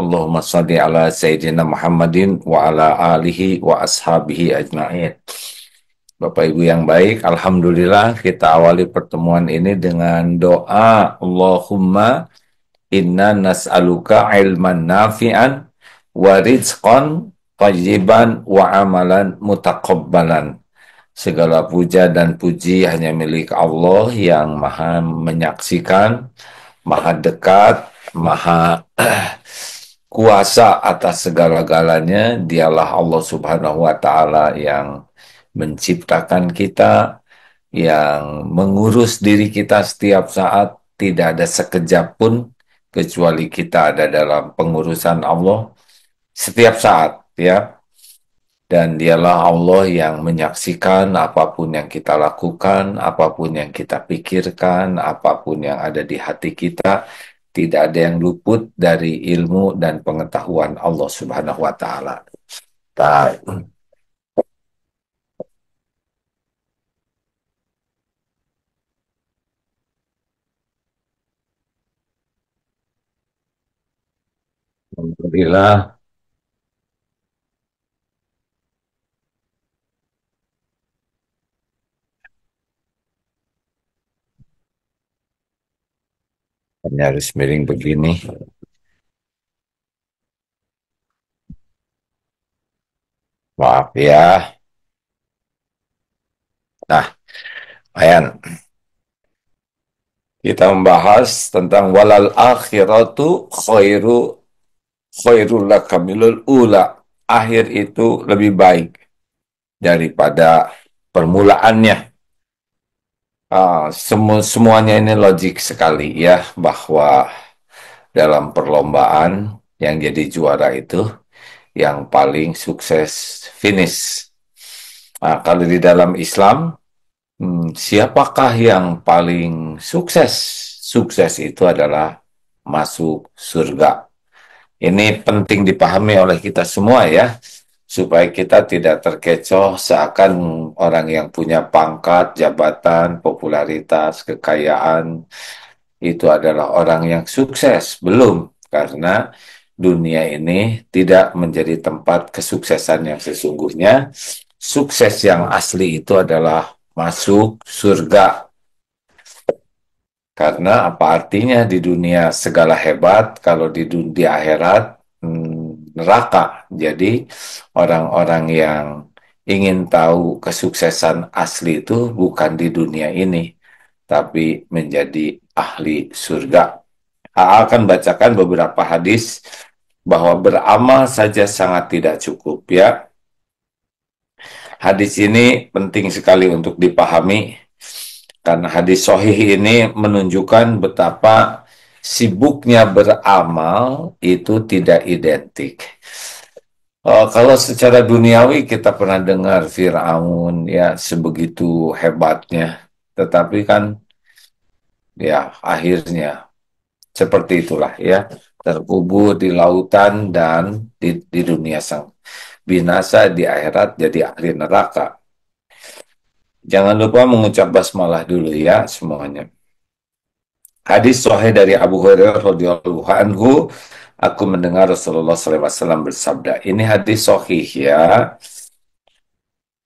Allahumma salli ala Sayyidina Muhammadin wa ala alihi wa ashabihi ajma'in. Bapak Ibu yang baik, Alhamdulillah kita awali pertemuan ini dengan doa Allahumma inna nas'aluka ilman nafi'an wa rizqan tayyiban wa amalan mutaqabbalan. Segala puja dan puji hanya milik Allah yang maha menyaksikan, maha dekat, maha kuasa atas segala-galanya. Dialah Allah Subhanahu wa Ta'ala yang menciptakan kita, yang mengurus diri kita setiap saat, tidak ada sekejap pun kecuali kita ada dalam pengurusan Allah setiap saat, ya. Dan dialah Allah yang menyaksikan apapun yang kita lakukan, apapun yang kita pikirkan, apapun yang ada di hati kita. Tidak ada yang luput dari ilmu dan pengetahuan Allah Subhanahu wa Ta'ala. Alhamdulillah, hanya harus miring begini. Maaf ya. Nah, Ayan, kita membahas tentang walal akhiratu khairul laka minal ula. Akhir itu lebih baik daripada permulaannya. Semuanya ini logik sekali ya, bahwa dalam perlombaan yang jadi juara itu yang paling sukses finish. Kalau di dalam Islam, siapakah yang paling sukses? Sukses itu adalah masuk surga. Ini penting dipahami oleh kita semua ya, supaya kita tidak terkecoh seakan orang yang punya pangkat, jabatan, popularitas, kekayaan itu adalah orang yang sukses. Belum, karena dunia ini tidak menjadi tempat kesuksesan yang sesungguhnya. Sukses yang asli itu adalah masuk surga. Karena apa artinya di dunia segala hebat, kalau di dunia akhirat neraka. Jadi orang-orang yang ingin tahu kesuksesan asli itu bukan di dunia ini, tapi menjadi ahli surga. Akan bacakan beberapa hadis bahwa beramal saja sangat tidak cukup ya. Hadis ini penting sekali untuk dipahami karena hadis sahih ini menunjukkan betapa sibuknya beramal itu tidak identik. Kalau secara duniawi kita pernah dengar Fir'aun ya sebegitu hebatnya, tetapi kan ya akhirnya seperti itulah ya, terkubur di lautan dan di dunia sang binasa, di akhirat jadi ahli neraka. Jangan lupa mengucap basmalah dulu ya semuanya. Hadis sahih dari Abu Hurairah radhiyallahu anhu, aku mendengar Rasulullah SAW bersabda. Ini hadis sahih ya.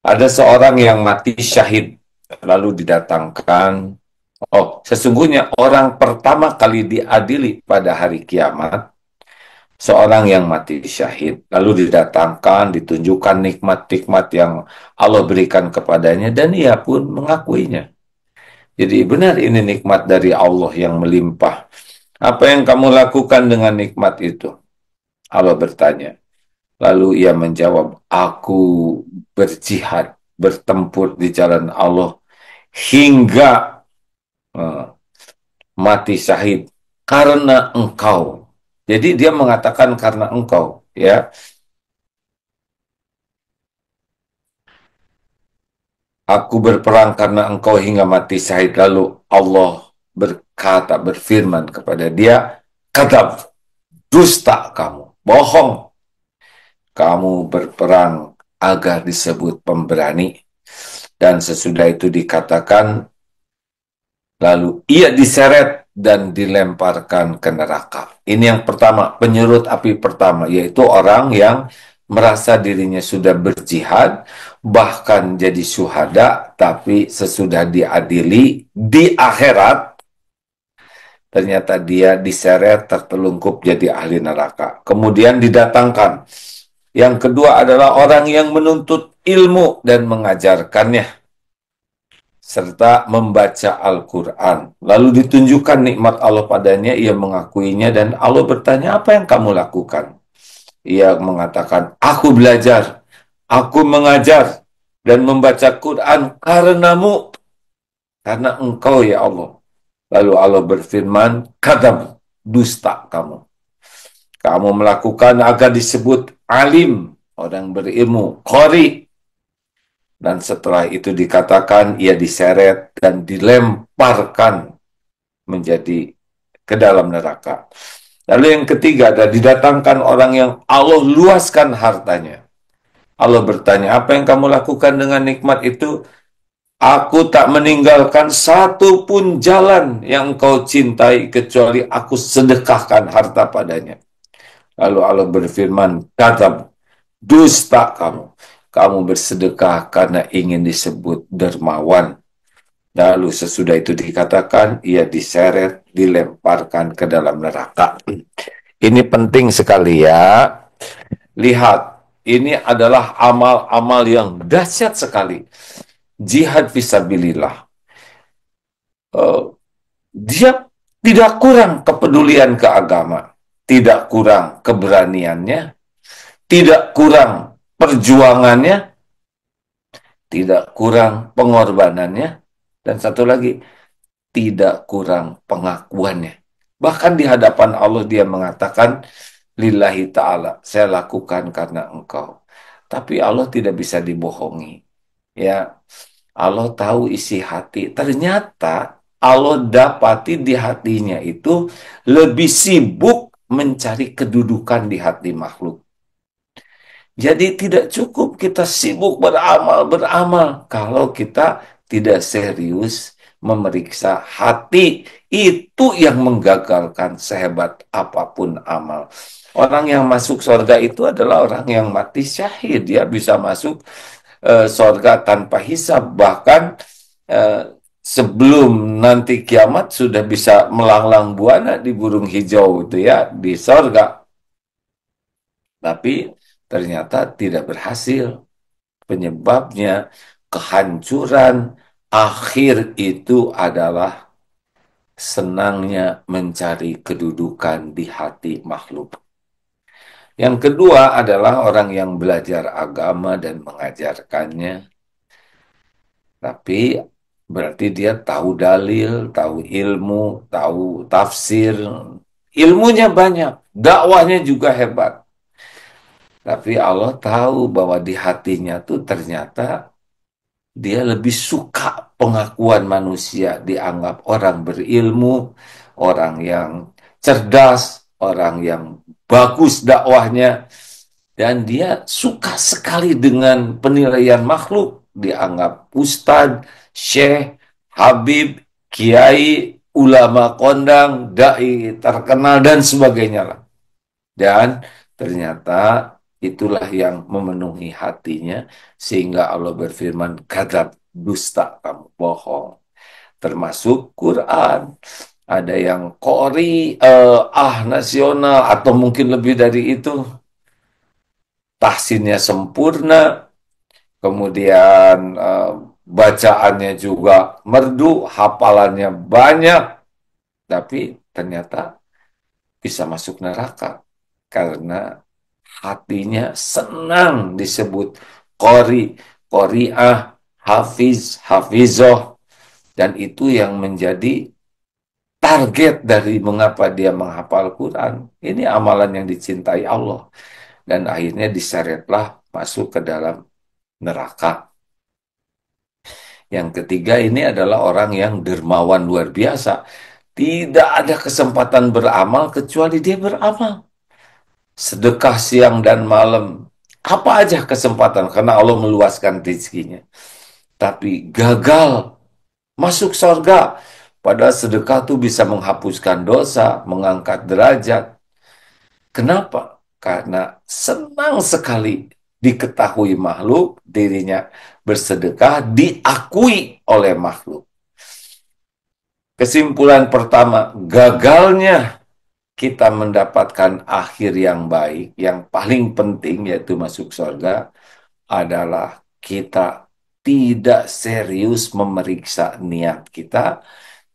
Ada seorang yang mati syahid lalu didatangkan. Oh, sesungguhnya orang pertama kali diadili pada hari kiamat seorang yang mati syahid lalu didatangkan, ditunjukkan nikmat-nikmat yang Allah berikan kepadanya dan ia pun mengakuinya. Jadi benar ini nikmat dari Allah yang melimpah. Apa yang kamu lakukan dengan nikmat itu? Allah bertanya. Lalu ia menjawab, aku berjihad, bertempur di jalan Allah hingga uh, mati syahid karena engkau. Jadi dia mengatakan karena engkau, ya. Aku berperang karena engkau hingga mati syahid. Lalu Allah berkata, berfirman kepada dia, kata dusta kamu, bohong. Kamu berperang agar disebut pemberani. Dan sesudah itu dikatakan, lalu ia diseret dan dilemparkan ke neraka. Ini yang pertama, penyurut api pertama, yaitu orang yang merasa dirinya sudah berjihad, bahkan jadi syuhada, tapi sesudah diadili di akhirat, ternyata dia diseret tertelungkup jadi ahli neraka. Kemudian didatangkan. Yang kedua adalah orang yang menuntut ilmu dan mengajarkannya, serta membaca Al-Quran. Lalu ditunjukkan nikmat Allah padanya, ia mengakuinya, dan Allah bertanya, apa yang kamu lakukan? Ia mengatakan, aku belajar, aku mengajar, dan membaca Quran karenamu, karena engkau ya Allah. Lalu Allah berfirman, kadam, dusta kamu. Kamu melakukan agar disebut alim, orang berilmu, qori. Dan setelah itu dikatakan ia diseret dan dilemparkan menjadi ke dalam neraka. Lalu yang ketiga adalah didatangkan orang yang Allah luaskan hartanya. Allah bertanya, apa yang kamu lakukan dengan nikmat itu? Aku tak meninggalkan satu pun jalan yang kau cintai kecuali aku sedekahkan harta padanya. Lalu Allah berfirman, kata dusta kamu. Kamu bersedekah karena ingin disebut dermawan. Lalu sesudah itu dikatakan, ia diseret, dilemparkan ke dalam neraka. Ini penting sekali ya. Lihat, ini adalah amal-amal yang dahsyat sekali. Jihad fisabilillah. Dia tidak kurang kepedulian ke agama, tidak kurang keberaniannya, tidak kurang perjuangannya, tidak kurang pengorbanannya, dan satu lagi, tidak kurang pengakuannya. Bahkan di hadapan Allah dia mengatakan, lillahi ta'ala, saya lakukan karena engkau. Tapi Allah tidak bisa dibohongi. Ya, Allah tahu isi hati. Ternyata Allah dapati di hatinya itu lebih sibuk mencari kedudukan di hati makhluk. Jadi tidak cukup kita sibuk beramal kalau kita tidak serius memeriksa hati. Itu yang menggagalkan sehebat apapun amal. Orang yang masuk surga itu adalah orang yang mati syahid. Dia bisa masuk surga tanpa hisab. Bahkan sebelum nanti kiamat sudah bisa melanglang buana di burung hijau itu ya, di surga. Tapi ternyata tidak berhasil. Penyebabnya kehancuran akhir itu adalah senangnya mencari kedudukan di hati makhluk. Yang kedua adalah orang yang belajar agama dan mengajarkannya. Tapi berarti dia tahu dalil, tahu ilmu, tahu tafsir. Ilmunya banyak, dakwahnya juga hebat. Tapi Allah tahu bahwa di hatinya tuh ternyata dia lebih suka pengakuan manusia, dianggap orang berilmu, orang yang cerdas, orang yang bagus dakwahnya, dan dia suka sekali dengan penilaian makhluk, dianggap ustadz, syekh, habib, kiai, ulama kondang, dai terkenal dan sebagainya lah. Dan ternyata itulah yang memenuhi hatinya sehingga Allah berfirman, kadzab, dusta kamu, bohong. Termasuk Quran. Ada yang qori, nasional, atau mungkin lebih dari itu. Tahsinnya sempurna, kemudian bacaannya juga merdu, hafalannya banyak, tapi ternyata bisa masuk neraka karena hatinya senang disebut qori, qoriah, hafiz, hafizoh, dan itu yang menjadi target dari mengapa dia menghafal Quran. Ini amalan yang dicintai Allah, dan akhirnya diseretlah masuk ke dalam neraka. Yang ketiga ini adalah orang yang dermawan luar biasa. Tidak ada kesempatan beramal kecuali dia beramal. Sedekah siang dan malam. Apa aja kesempatan karena Allah meluaskan rezekinya. Tapi gagal masuk surga. Padahal sedekah tuh bisa menghapuskan dosa, mengangkat derajat. Kenapa? Karena senang sekali diketahui makhluk, dirinya bersedekah, diakui oleh makhluk. Kesimpulan pertama, gagalnya kita mendapatkan akhir yang baik, yang paling penting yaitu masuk surga, adalah kita tidak serius memeriksa niat kita,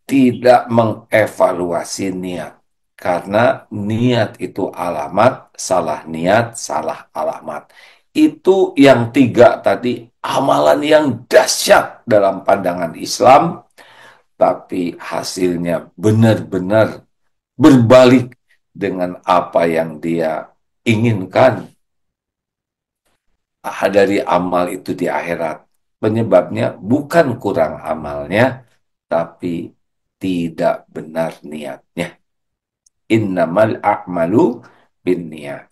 tidak mengevaluasi niat. Karena niat itu alamat, salah niat, salah alamat. Itu yang tiga tadi, amalan yang dahsyat dalam pandangan Islam, tapi hasilnya benar-benar berbalik dengan apa yang dia inginkan dari amal itu di akhirat. Penyebabnya bukan kurang amalnya, tapi tidak benar niatnya. Innamal a'malu bin niat.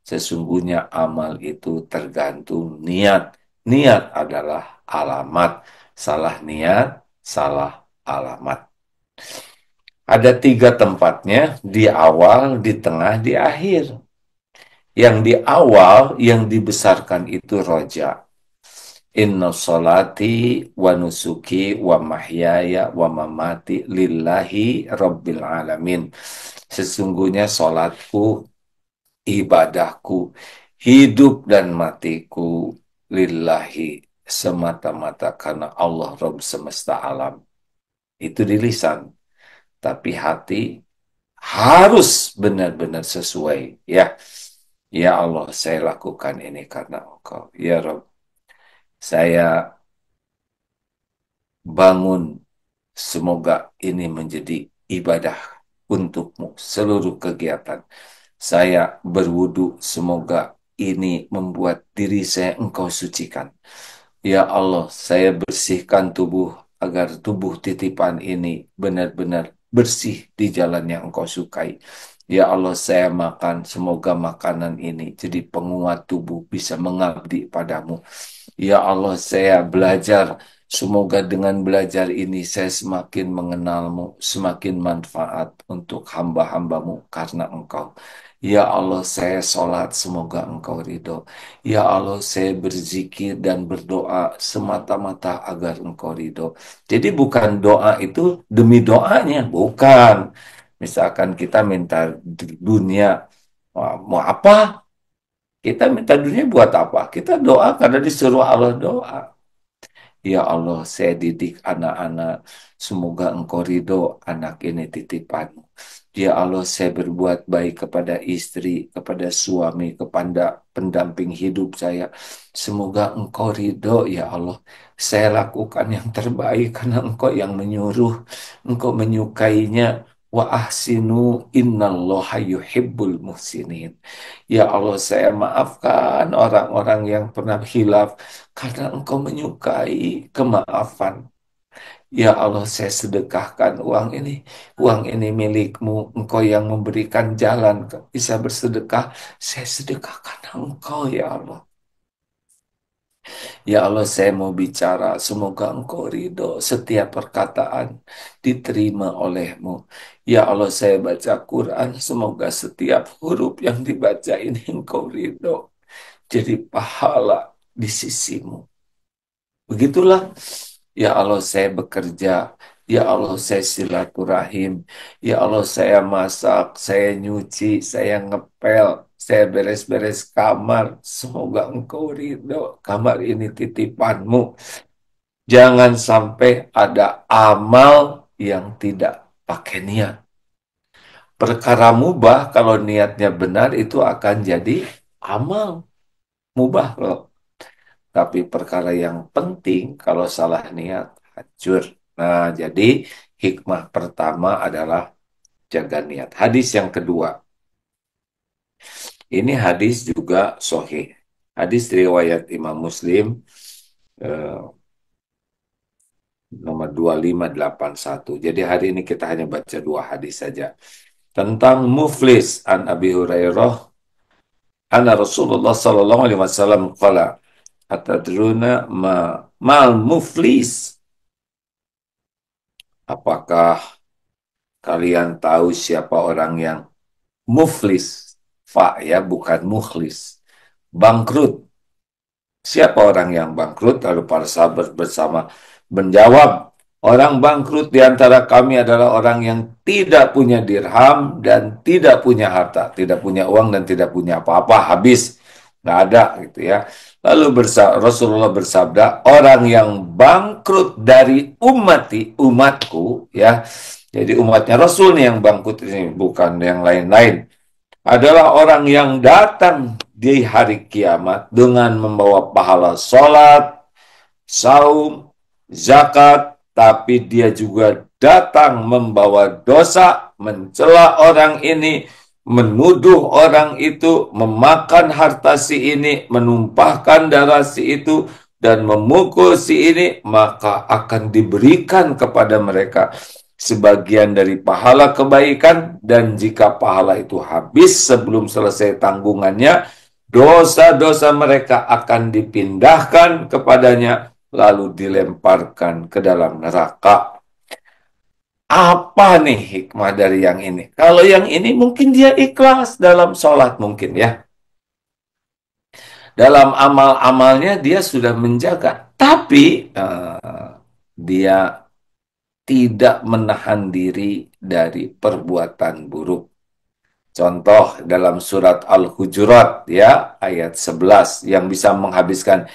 Sesungguhnya amal itu tergantung niat. Niat adalah alamat. Salah niat, salah alamat. Ada tiga tempatnya, di awal, di tengah, di akhir. Yang di awal, yang dibesarkan itu roja. Inna salati wa nusuki wa mahyaya wa mamati lillahi rabbil alamin. Sesungguhnya salatku, ibadahku, hidup dan matiku lillahi, semata-mata karena Allah Rabb semesta alam. Itu di lisan, tapi hati harus benar-benar sesuai. Ya, ya Allah, saya lakukan ini karena Engkau. Ya Rabb, saya bangun, semoga ini menjadi ibadah untukmu seluruh kegiatan. Saya berwudu, semoga ini membuat diri saya Engkau sucikan. Ya Allah, saya bersihkan tubuh agar tubuh titipan ini benar-benar bersih di jalan yang Engkau sukai. Ya Allah, saya makan, semoga makanan ini jadi penguat tubuh, bisa mengabdi padamu. Ya Allah, saya belajar. Semoga dengan belajar ini saya semakin mengenalmu, semakin manfaat untuk hamba-hambamu karena Engkau. Ya Allah, saya sholat, semoga Engkau ridho. Ya Allah, saya berzikir dan berdoa semata-mata agar Engkau ridho. Jadi bukan doa itu demi doanya, bukan. Misalkan kita minta dunia, mau apa? Kita minta dunia buat apa? Kita doa karena disuruh Allah doa. Ya Allah, saya didik anak-anak. Semoga Engkau ridho anak ini titipanmu. Ya Allah, saya berbuat baik kepada istri, kepada suami, kepada pendamping hidup saya. Semoga Engkau ridho, ya Allah. Saya lakukan yang terbaik karena Engkau yang menyuruh. Engkau menyukainya. Wa ahsinu innallaha yuhibbul muhsinin. Ya Allah, saya maafkan orang-orang yang pernah hilaf karena Engkau menyukai kemaafan. Ya Allah, saya sedekahkan uang ini. Uang ini milikmu. Engkau yang memberikan jalan bisa bersedekah. Saya sedekahkan Engkau, ya Allah. Ya Allah, saya mau bicara. Semoga Engkau ridho. Setiap perkataan diterima olehmu. Ya Allah, saya baca Quran. Semoga setiap huruf yang dibaca ini Engkau ridho. Jadi pahala di sisimu. Begitulah, ya Allah, saya bekerja, ya Allah, saya silaturahim, ya Allah, saya masak, saya nyuci, saya ngepel, saya beres-beres kamar. Semoga Engkau ridho, kamar ini titipanmu. Jangan sampai ada amal yang tidak pakai niat. Perkara mubah, kalau niatnya benar, itu akan jadi amal mubah loh. Tapi perkara yang penting kalau salah niat hancur. Nah, jadi hikmah pertama adalah jaga niat. Hadis yang kedua, ini hadis juga sahih. Hadis riwayat Imam Muslim eh, nomor 2581. Jadi hari ini kita hanya baca dua hadis saja. Tentang muflis an Abi Hurairah anna Rasulullah sallallahu alaihi wasallam qala atadruna mal muflis. Apakah kalian tahu siapa orang yang muflis? Fa ya, bukan mukhlis. Bangkrut. Siapa orang yang bangkrut? Lalu para sahabat bersama menjawab, orang bangkrut di antara kami adalah orang yang tidak punya dirham dan tidak punya harta, tidak punya uang dan tidak punya apa-apa, habis, nggak ada gitu ya. Lalu Rasulullah bersabda, orang yang bangkrut dari umatku ya, jadi umatnya Rasul nih yang bangkrut ini, bukan yang lain-lain, adalah orang yang datang di hari kiamat dengan membawa pahala sholat, saum, zakat, tapi dia juga datang membawa dosa, mencela orang ini, menuduh orang itu, memakan harta si ini, menumpahkan darah si itu, dan memukul si ini, maka akan diberikan kepada mereka sebagian dari pahala kebaikan, dan jika pahala itu habis sebelum selesai tanggungannya, dosa-dosa mereka akan dipindahkan kepadanya, lalu dilemparkan ke dalam neraka. Apa nih hikmah dari yang ini? Kalau yang ini mungkin dia ikhlas dalam sholat mungkin ya. Dalam amal-amalnya dia sudah menjaga. Tapi dia tidak menahan diri dari perbuatan buruk. Contoh dalam surat Al-Hujurat ya, ayat 11 yang bisa menghabiskan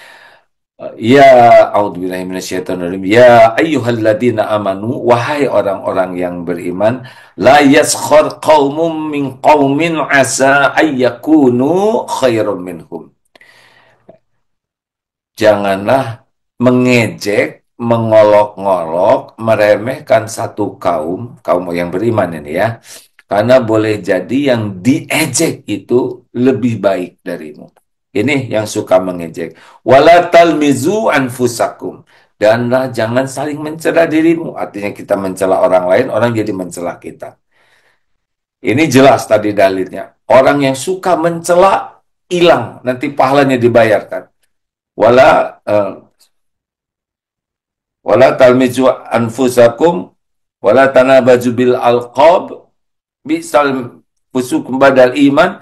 ya, a'udzubillahi minasyaitonirrajim. Ya ayyuhalladzina amanu, wahai orang-orang yang beriman, la yaskhar qaumun min qaumin asa ayyakunu khairum minhum. Janganlah mengejek, mengolok-ngolok, meremehkan satu kaum yang beriman ini ya. Karena boleh jadi yang diejek itu lebih baik darimu. Ini yang suka mengejek. Wala talmizu anfusakum. Dan jangan saling mencela dirimu. Artinya kita mencela orang lain, orang jadi mencela kita. Ini jelas tadi dalilnya. Orang yang suka mencela, hilang. Nanti pahalanya dibayarkan. Wala wala talmizu anfusakum wala tanabaju bil alqab bisal fusukum badal iman.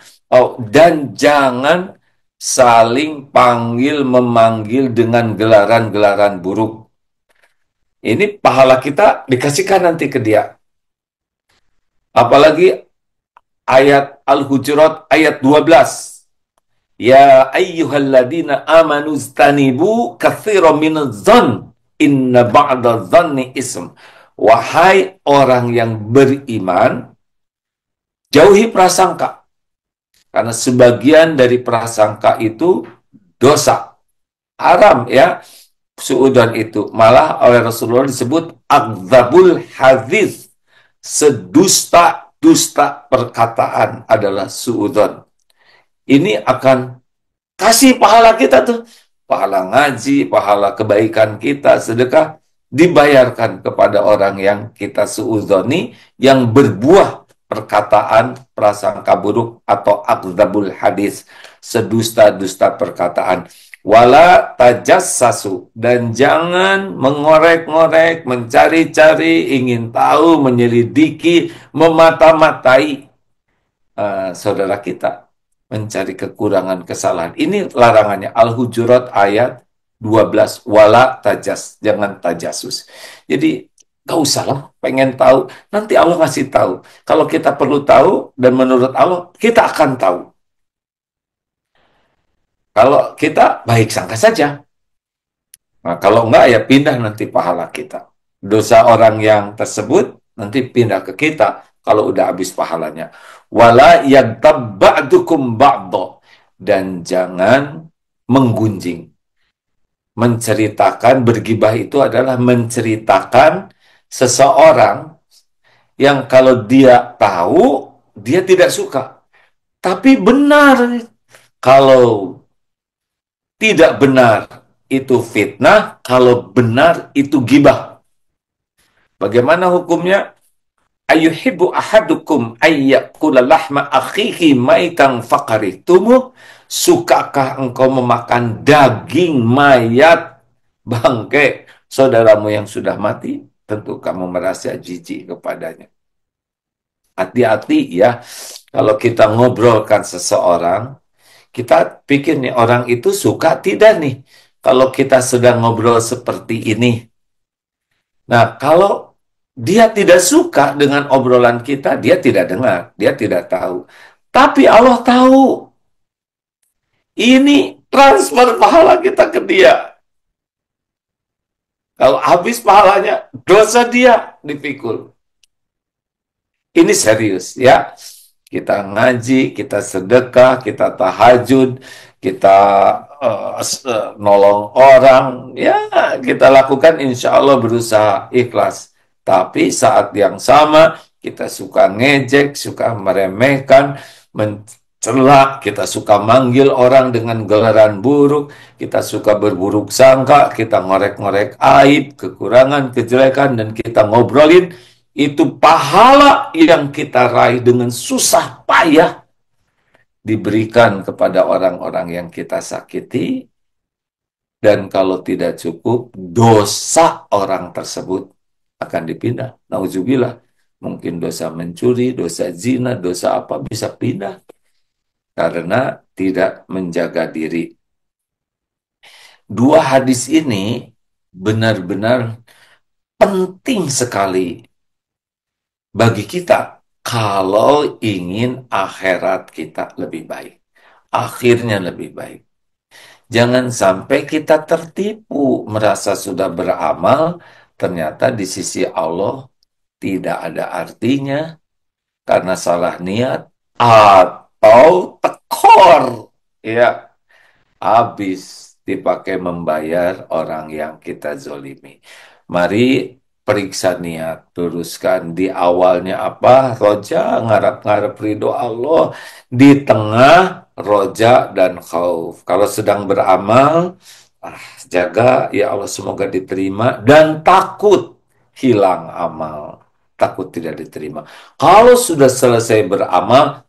Dan jangan saling panggil memanggil dengan gelaran-gelaran buruk. Ini pahala kita dikasihkan nanti ke dia. Apalagi ayat Al-Hujurat ayat 12. Ya ayyuhalladzina amanu stanibu katsiran minadh-dhann inna ba'da-dhanni ism. Wahai orang yang beriman, jauhi prasangka. Karena sebagian dari prasangka itu dosa. Haram ya. Suudzon itu. Malah oleh Rasulullah disebut akdzabul hadits. Sedusta-dusta perkataan adalah suudzon. Ini akan kasih pahala kita tuh. Pahala ngaji, pahala kebaikan kita, sedekah, dibayarkan kepada orang yang kita suudzoni, yang berbuah perkataan prasangka buruk atau akdzabul hadis, sedusta-dusta perkataan. Wala tajassasu, dan jangan mengorek-ngorek, mencari-cari, ingin tahu, menyelidiki, memata-matai saudara kita, mencari kekurangan kesalahan. Ini larangannya Al-Hujurat ayat 12, wala tajas, jangan tajasus. Jadi gak usah lah pengen tahu, nanti Allah ngasih tahu. Kalau kita perlu tahu dan menurut Allah kita akan tahu. Kalau kita baik sangka saja. Nah, kalau enggak ya pindah nanti pahala kita. Dosa orang yang tersebut nanti pindah ke kita kalau udah habis pahalanya. Wala yaghtab ba'dukum ba'dha, dan jangan menggunjing. Menceritakan, bergibah itu adalah menceritakan seseorang yang kalau dia tahu, dia tidak suka. Tapi benar. Kalau tidak benar, itu fitnah. Kalau benar, itu gibah. Bagaimana hukumnya? Ayuhibbu ahadukum ayyakula lahma akhihi maitan faqaritumu. Sukakah engkau memakan daging mayat bangkai saudaramu yang sudah mati? tentu kamu merasa jijik kepadanya. Hati-hati ya, kalau kita ngobrolkan seseorang, kita pikir nih orang itu suka tidak nih kalau kita sedang ngobrol seperti ini. Nah, kalau dia tidak suka dengan obrolan kita, dia tidak dengar, dia tidak tahu. Tapi Allah tahu. Ini transfer pahala kita ke dia. Kalau habis pahalanya, dosa dia dipikul. Ini serius ya. Kita ngaji, kita sedekah, kita tahajud, kita nolong orang. Ya, kita lakukan insya Allah berusaha ikhlas. Tapi saat yang sama, kita suka ngejek, suka meremehkan, mencela, kita suka manggil orang dengan gelaran buruk, kita suka berburuk sangka, kita ngorek-ngorek aib, kekurangan, kejelekan, dan kita ngobrolin itu pahala yang kita raih dengan susah payah diberikan kepada orang-orang yang kita sakiti, dan kalau tidak cukup, dosa orang tersebut akan dipindah. Nauzubillah, mungkin dosa mencuri, dosa zina, dosa apa bisa pindah karena tidak menjaga diri. Dua hadis ini benar-benar penting sekali bagi kita kalau ingin akhirat kita lebih baik, akhirnya lebih baik. Jangan sampai kita tertipu merasa sudah beramal, ternyata di sisi Allah tidak ada artinya karena salah niat atau tekor. Ya, habis dipakai membayar orang yang kita zolimi. Mari periksa niat, luruskan di awalnya apa, roja, ngarap-ngarap ridho Allah, di tengah roja dan khauf. Kalau sedang beramal, jaga ya Allah semoga diterima, dan takut hilang amal, takut tidak diterima. Kalau sudah selesai beramal,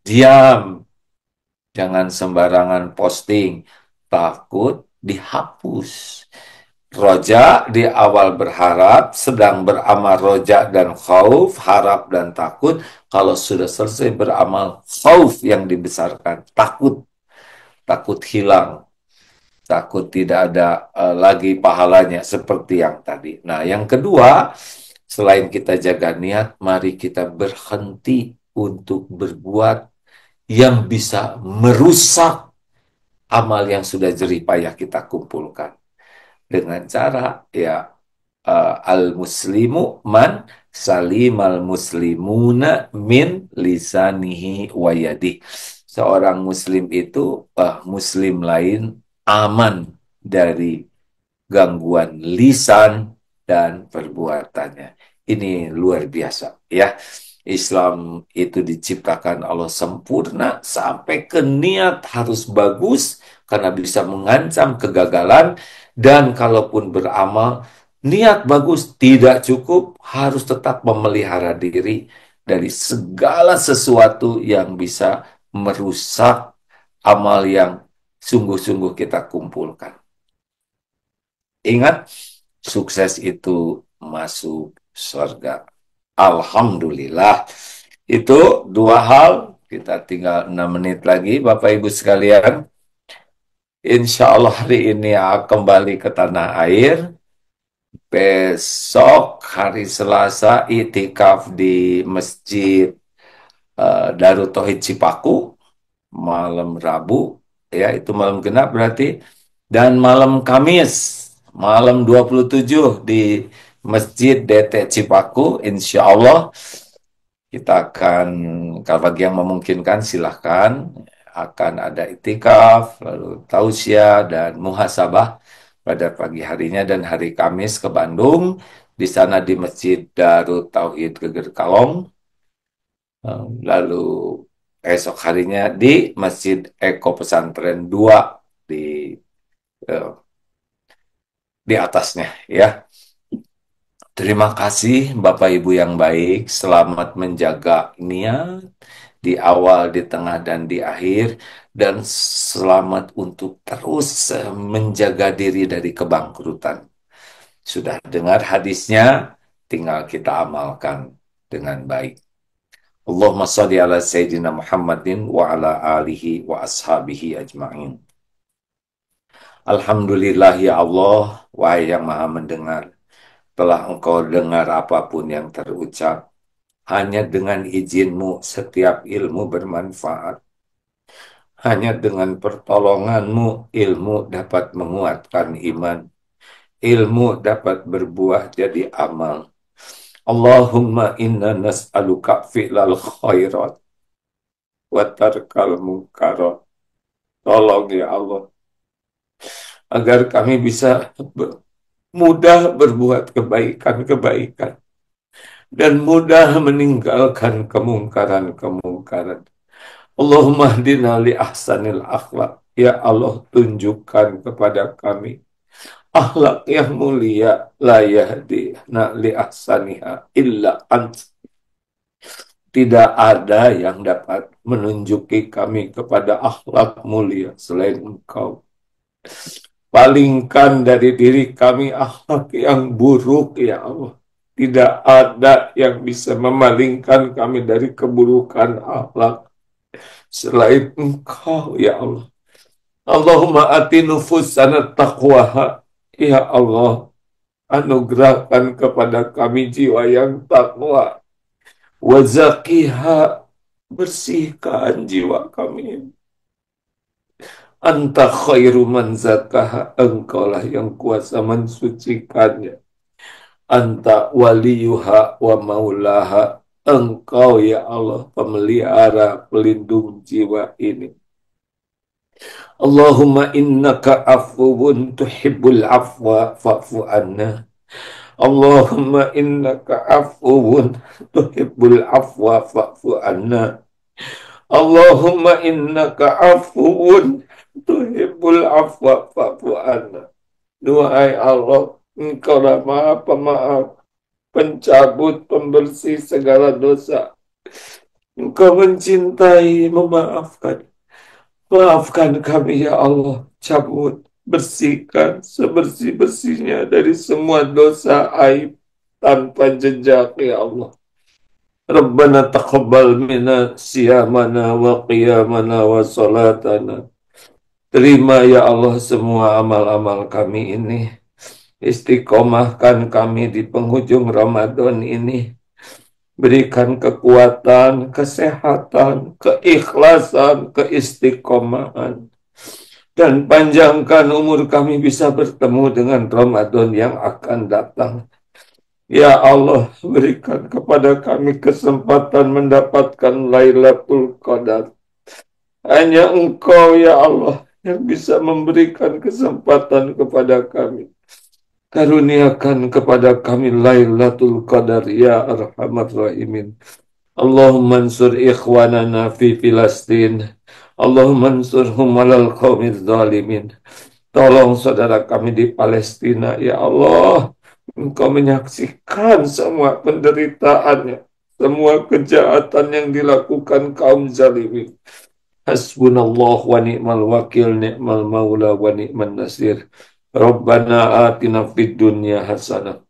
diam. Jangan sembarangan posting, takut dihapus. Roja di awal berharap, sedang beramal roja dan khauf, harap dan takut. Kalau sudah selesai beramal khauf yang dibesarkan, takut, takut hilang, takut tidak ada lagi pahalanya seperti yang tadi. Nah, yang kedua, selain kita jaga niat, mari kita berhenti untuk berbuat yang bisa merusak amal yang sudah jerih payah kita kumpulkan dengan cara ya al-muslimu man salimal muslimuna min lisanihi wa yadih. Seorang muslim itu muslim lain aman dari gangguan lisan dan perbuatannya. Ini luar biasa ya. Islam itu diciptakan Allah sempurna sampai ke niat harus bagus karena bisa mengancam kegagalan, dan kalaupun beramal niat bagus tidak cukup, harus tetap memelihara diri dari segala sesuatu yang bisa merusak amal yang sungguh-sungguh kita kumpulkan. Ingat, sukses itu masuk surga. Alhamdulillah. Itu dua hal. Kita tinggal 6 menit lagi, Bapak Ibu sekalian. Insya Allah hari ini kembali ke tanah air. Besok hari Selasa itikaf di Masjid Darut Tauhid Cipaku. Malam Rabu, ya itu malam genap berarti. Dan malam Kamis, malam 27 di Masjid DT Cipaku, insya Allah kita akan, kalau bagi yang memungkinkan silahkan, akan ada itikaf, lalu tausiah dan muhasabah pada pagi harinya, dan hari Kamis ke Bandung, di sana di Masjid Darut Tauhid Geger Kalong, lalu esok harinya di Masjid Eko Pesantren 2 di eh, di atasnya ya. Terima kasih Bapak Ibu yang baik, selamat menjaga niat di awal, di tengah, dan di akhir, dan selamat untuk terus menjaga diri dari kebangkrutan. Sudah dengar hadisnya, tinggal kita amalkan dengan baik. Allahumma salli ala Sayyidina Muhammadin wa ala alihi wa ashabihi ajma'in. Alhamdulillah ya Allah, wahai yang maha mendengar, telah engkau dengar apapun yang terucap. Hanya dengan izinmu setiap ilmu bermanfaat. Hanya dengan pertolonganmu ilmu dapat menguatkan iman. Ilmu dapat berbuah jadi amal. Allahumma inna nas'aluka fi'lal khairat wa tarkal munkarat. Tolong ya Allah, agar kami bisa mudah berbuat kebaikan-kebaikan dan mudah meninggalkan kemungkaran-kemungkaran. Allahumma hdina li ahsanil akhlak. Ya Allah, tunjukkan kepada kami akhlak yang mulia. La yahdina li ahsaniha illa ant. Tidak ada yang dapat menunjuki kami kepada akhlak mulia selain Engkau. Palingkan dari diri kami akhlak yang buruk, ya Allah. Tidak ada yang bisa memalingkan kami dari keburukan akhlak selain Engkau, ya Allah. Allahumma ati nufusana taqwaha. Ya Allah, anugerahkan kepada kami jiwa yang takwa. Wazakiha, bersihkan jiwa kami. Anta khairu man zakaha, engkaulah yang kuasa mensucikannya. Anta waliyuha wa maulaha, engkau ya Allah pemelihara pelindung jiwa ini. Allahumma innaka afuwun tuhibbul afwa fa'fu anna. Allahumma innaka afuwun tuhibbul afwa fa'fu anna. Allahumma innaka afuwun tuhibbul afwa fa'fu anna. Duhai Allah, Engkau lah Maha Pemaaf, pencabut, pembersih segala dosa. Engkau mencintai, memaafkan. Maafkan kami ya Allah, cabut, bersihkan sebersih-bersihnya dari semua dosa aib tanpa jejak ya Allah. Rabbana taqabbal minna siyamana wa qiyamana wa salatana. Terima ya Allah semua amal-amal kami ini. Istiqomahkan kami di penghujung Ramadan ini. Berikan kekuatan, kesehatan, keikhlasan, keistiqomahan. Dan panjangkan umur kami bisa bertemu dengan Ramadan yang akan datang. Ya Allah, berikan kepada kami kesempatan mendapatkan Lailatul Qadar. Hanya Engkau ya Allah yang bisa memberikan kesempatan kepada kami. Karuniakan kepada kami Lailatul Qadar ya Arhamar Rahimin. Allahumma ansur ikhwanana fi Filastin. Allahumma ansurhum alal qaumiz zalimin. Tolong saudara kami di Palestina ya Allah. Engkau menyaksikan semua penderitaannya, semua kejahatan yang dilakukan kaum zalimin. Hasbunallah wa ni'mal wakil, ni'mal maula wa ni'man nasir. Rabbana atina fid dunya hasanah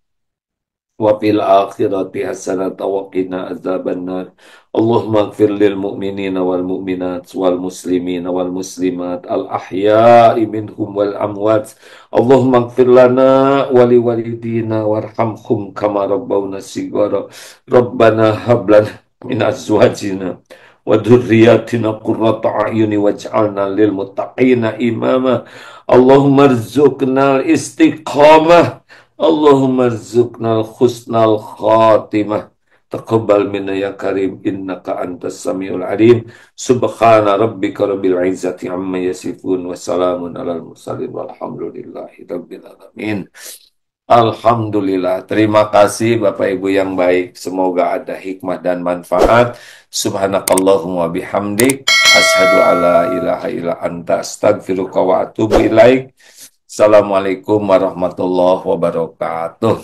wa fil akhirati hasanah wa qina azabannar. Allahumma ighfir lil mu'minina wal mu'minat wal muslimina wal muslimat al ahya'i minhum wal amwat. Allahumma ighfir lana wa li walidina warhamhum kama rabbawna shighara. Rabbana hab lana min azwajina wa dhurriyyatina qurrata a'yuni waj'alna lil muttaqina imama. Allahumma rzuqnal istiqamah. Allahumma rzuqnal husnal khatimah. Taqabbal minna ya karim, innaka antas samiul alim. Subhana rabbika rabbil izzati amma yasifun, wa salamun alal mursalin, walhamdulillahi rabbil alamin. Alhamdulillah. Terima kasih Bapak Ibu yang baik. Semoga ada hikmah dan manfaat. Subhanakallahumma bihamdik. Asyhadu alla ilaha illa anta astaghfiruka wa atubu ilaik. Assalamualaikum warahmatullahi wabarakatuh.